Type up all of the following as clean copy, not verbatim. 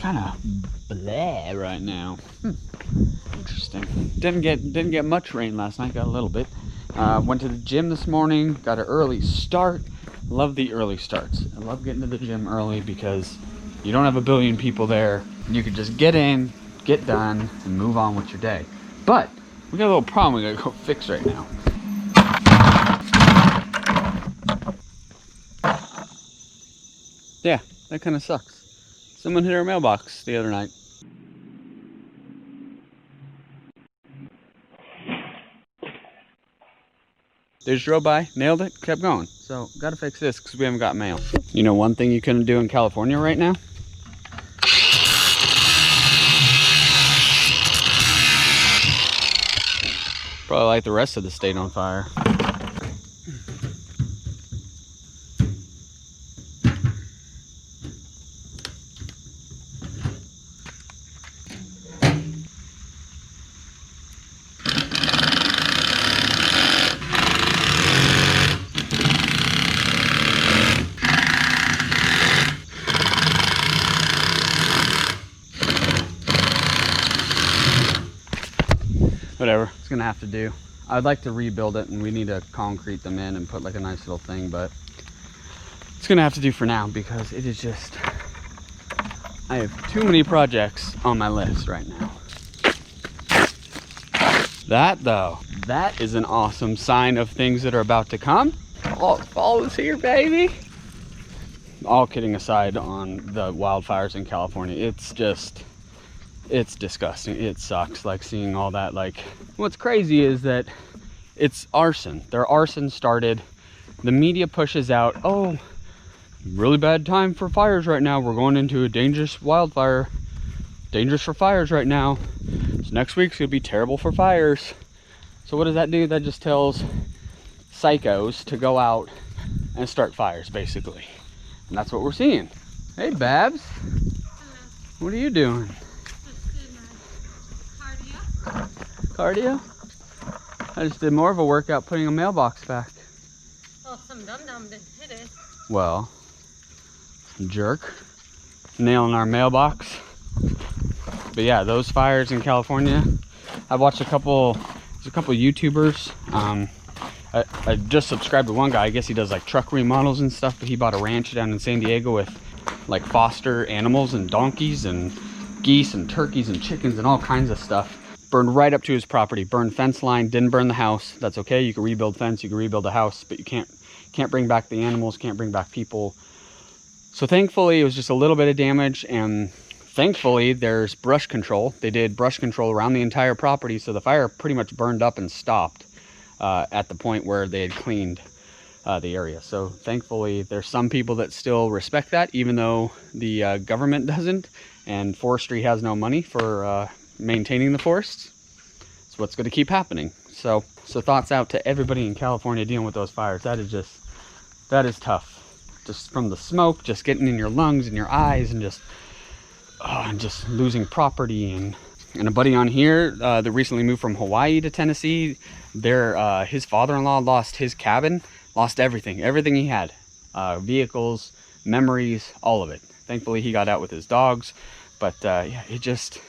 kind of bleh right now. Interesting. Didn't get much rain last night. Got a little bit. Went to the gym this morning. Got an early start. Love the early starts. I love getting to the gym early because you don't have a billion people there. You can just get in, get done, and move on with your day. But we got a little problem we gotta go fix right now. Yeah, that kind of sucks. Someone hit our mailbox the other night. They just drove by, nailed it, kept going. So, gotta fix this because we haven't got mail. You know one thing you couldn't do in California right now? Probably light the rest of the state on fire. Whatever, it's gonna have to do. I'd like to rebuild it and we need to concrete them in and put like a nice little thing, but it's gonna have to do for now because it is just, I have too many projects on my list right now. That though, that is an awesome sign of things that are about to come. Oh, fall is here, baby. All kidding aside on the wildfires in California, it's just, it's disgusting. It sucks, like seeing all that. Like, what's crazy is that it's arson. Their arson started. The media pushes out, oh, really bad time for fires right now. We're going into a dangerous wildfire. Dangerous for fires right now. So next week's gonna be terrible for fires. So what does that do? That just tells psychos to go out and start fires, basically. And that's what we're seeing. Hey, Babs. Hello. What are you doing? Cardio? I just did more of a workout putting a mailbox back. Well, some dum-dum didn't hit it. Well, jerk. Nailing our mailbox. But yeah, those fires in California. I watched there's a couple YouTubers. I just subscribed to one guy. I guess he does like truck remodels and stuff, but he bought a ranch down in San Diego with like foster animals and donkeys and geese and turkeys and chickens and all kinds of stuff. Burned right up to his property. Burned fence line, didn't burn the house. That's okay. You can rebuild fence, you can rebuild a house, but you can't bring back the animals, can't bring back people. So thankfully it was just a little bit of damage, and thankfully there's brush control. They did brush control around the entire property, so the fire pretty much burned up and stopped at the point where they had cleaned the area. So thankfully there's some people that still respect that, even though the government doesn't, and forestry has no money for maintaining the forests. It's what's going to keep happening. So thoughts out to everybody in California dealing with those fires. That is tough. Just from the smoke, just getting in your lungs and your eyes, and just losing property. And a buddy on here that recently moved from Hawaii to Tennessee, his father-in-law lost his cabin, lost everything he had, vehicles, memories, all of it. Thankfully he got out with his dogs, but yeah, it just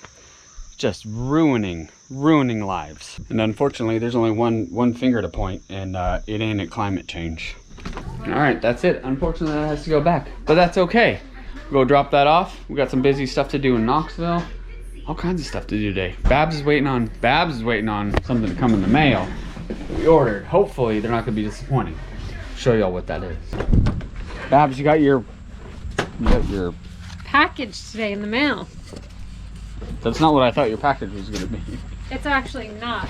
ruining lives. And unfortunately there's only one finger to point, and it ain't at climate change. All right, that's it. Unfortunately that has to go back, but that's okay. We'll go drop that off. We got some busy stuff to do in Knoxville, all kinds of stuff to do today. Babs is waiting on something to come in the mail we ordered. Hopefully they're not gonna be disappointing. Show y'all what that is. Babs, you got your package today in the mail. That's not what I thought your package was going to be. It's actually not.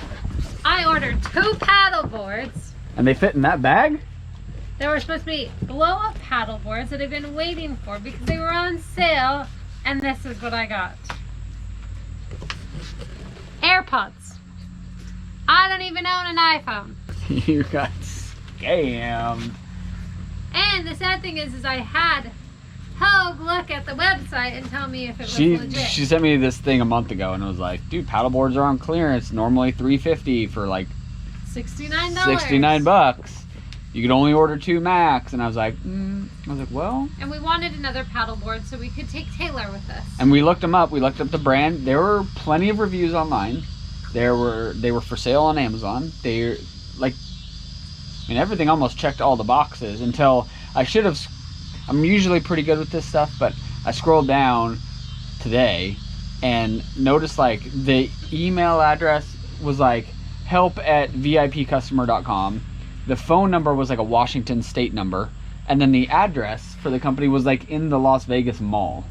I ordered 2 paddle boards. And they fit in that bag? They were supposed to be blow-up paddle boards that I've been waiting for because they were on sale, and this is what I got. AirPods. I don't even own an iPhone. You got scammed. And the sad thing is I had Hoag look at the website and tell me if it was legit. She sent me this thing a month ago and was like, dude, paddleboards are on clearance. Normally $350 for like $69. $69. you could only order 2 max. And I was like, well. And we wanted another paddleboard so we could take Taylor with us. And we looked them up. We looked up the brand. There were plenty of reviews online. They were for sale on Amazon. Everything almost checked all the boxes until I should have. I'm usually pretty good with this stuff, but I scrolled down today and noticed like the email address was like help@vipcustomer.com. The phone number was like a Washington state number, and then the address for the company was like in the Las Vegas mall.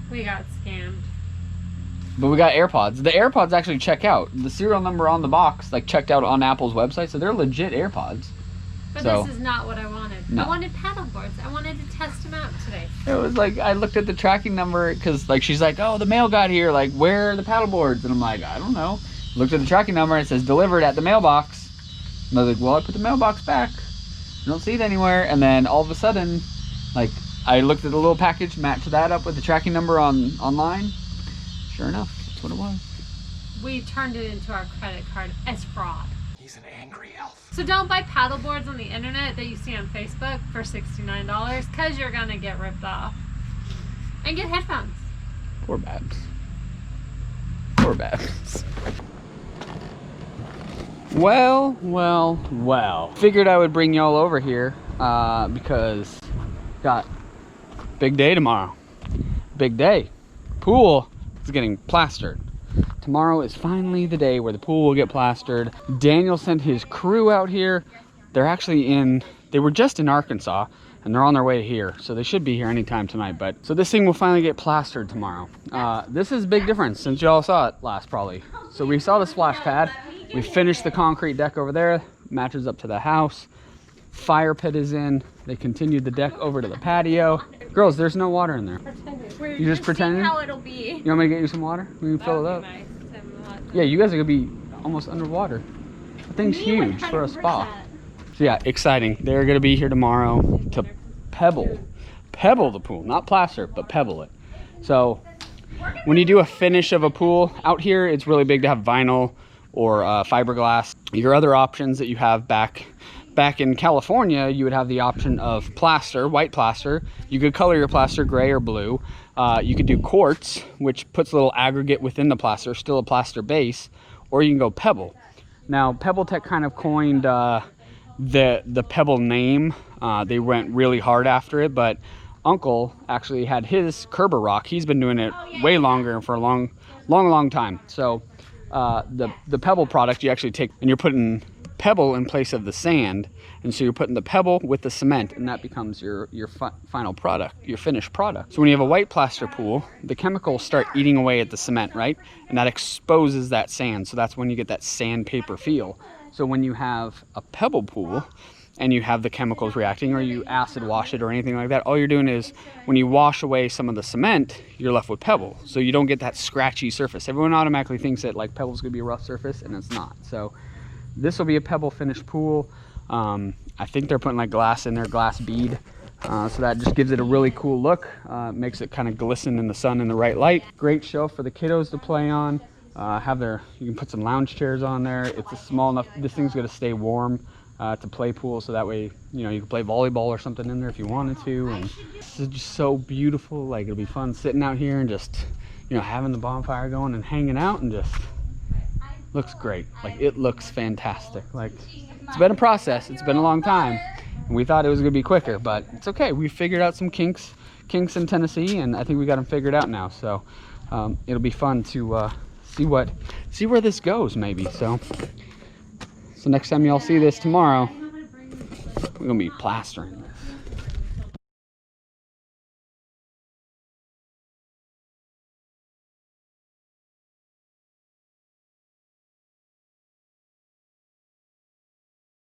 We got scammed. But we got AirPods. The AirPods actually check out. The serial number on the box like checked out on Apple's website, so they're legit AirPods. But so, this is not what I wanted. No. I wanted paddleboards. I wanted to test them out today. It was like, I looked at the tracking number because like she's like, oh, the mail got here, like where are the paddleboards? And I'm like, I don't know. Looked at the tracking number and it says delivered at the mailbox. And I was like, well, I put the mailbox back. I don't see it anywhere. And then all of a sudden, like I looked at the little package, matched that up with the tracking number online. Sure enough, that's what it was. We turned it into our credit card as fraud. He's an angry elf. So don't buy paddleboards on the internet that you see on Facebook for $69 because you're gonna get ripped off. And get headphones. Poor Babs. Poor Babs. Well. Figured I would bring y'all over here because got big day tomorrow. Big day. Pool is getting plastered. Tomorrow is finally the day where the pool will get plastered. Daniel sent his crew out here. They were just in Arkansas and they're on their way here. So they should be here anytime tonight. So this thing will finally get plastered tomorrow. This is a big difference since y'all saw it last probably. So we saw the splash pad. We finished the concrete deck over there. Matches up to the house. Fire pit is in. They continued the deck over to the patio. Girls, there's no water in there. You just pretending? How it'll be. You want me to get you some water? We can fill it up. Nice. Yeah, you guys are gonna be almost underwater. The thing's huge for a spa. So yeah, exciting. They're gonna be here tomorrow to pebble the pool, not plaster, but pebble it. So when you do a finish of a pool out here, it's really big to have vinyl or fiberglass. Your other options that you have back in California, you would have the option of plaster, white plaster. You could color your plaster gray or blue. You could do quartz, which puts a little aggregate within the plaster, still a plaster base, or you can go pebble. Now, Pebble Tech kind of coined the pebble name. They went really hard after it, but Uncle actually had his Kerber rock. He's been doing it way longer and for a long time. So the pebble product you actually take and you're putting pebble in place of the sand, and so you're putting the pebble with the cement, and that becomes your final product, your finished product. So when you have a white plaster pool, the chemicals start eating away at the cement, right? And that exposes that sand, so that's when you get that sandpaper feel. So when you have a pebble pool and you have the chemicals reacting, or you acid wash it or anything like that, all you're doing is when you wash away some of the cement, you're left with pebble, so you don't get that scratchy surface. Everyone automatically thinks that like pebble's gonna be a rough surface, and it's not. So this will be a pebble finished pool. I think they're putting like glass in there, glass bead. So that just gives it a really cool look. Makes it kind of glisten in the sun in the right light. Great shelf for the kiddos to play on. You can put some lounge chairs on there. It's a small enough, this thing's gonna stay warm to play pool. So that way, you can play volleyball or something in there if you wanted to. And this is just so beautiful. Like it'll be fun sitting out here and just, having the bonfire going and hanging out, and just looks great. Like it looks fantastic. Like it's been a process. It's been a long time. And we thought it was gonna be quicker, but it's okay. We figured out some kinks in Tennessee, and I think we got them figured out now. So it'll be fun to see where this goes maybe. So next time y'all see this tomorrow, we're gonna be plastering.